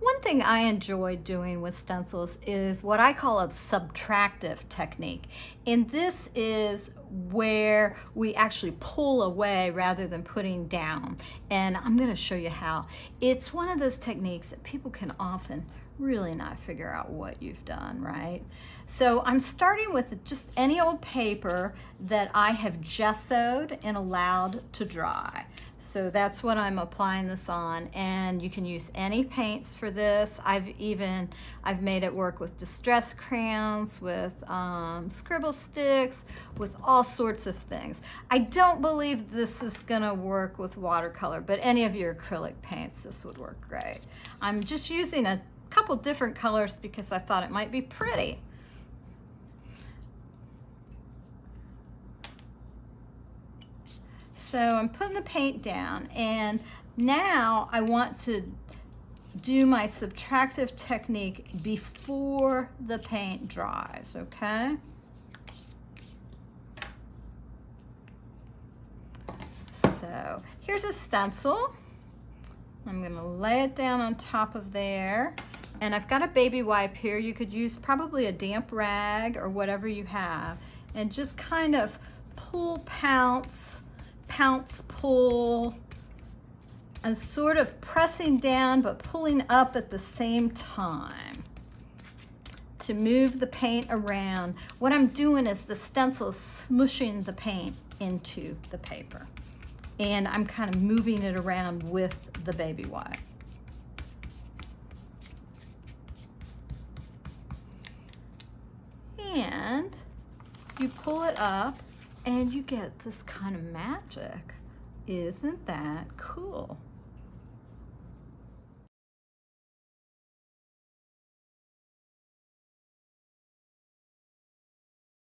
One thing I enjoy doing with stencils is what I call a subtractive technique. And this is where we actually pull away rather than putting down. And I'm going to show you how. It's one of those techniques that people can often really not figure out what you've done, right? So I'm starting with just any old paper that I have gessoed and allowed to dry. So that's what I'm applying this on, and you can use any paints for this. I've made it work with distress crayons, with scribble sticks, with all sorts of things. I don't believe this is gonna work with watercolor, but any of your acrylic paints, this would work great. I'm just using a couple different colors because I thought it might be pretty. So I'm putting the paint down, and now I want to do my subtractive technique before the paint dries, okay? So here's a stencil. I'm gonna lay it down on top of there, and I've got a baby wipe here. You could use probably a damp rag or whatever you have, and just kind of pull, pounce, pull. I'm sort of pressing down but pulling up at the same time to move the paint around. What I'm doing is the stencil smushing the paint into the paper, and I'm kind of moving it around with the baby wipe. And you pull it up and you get this kind of magic. Isn't that cool?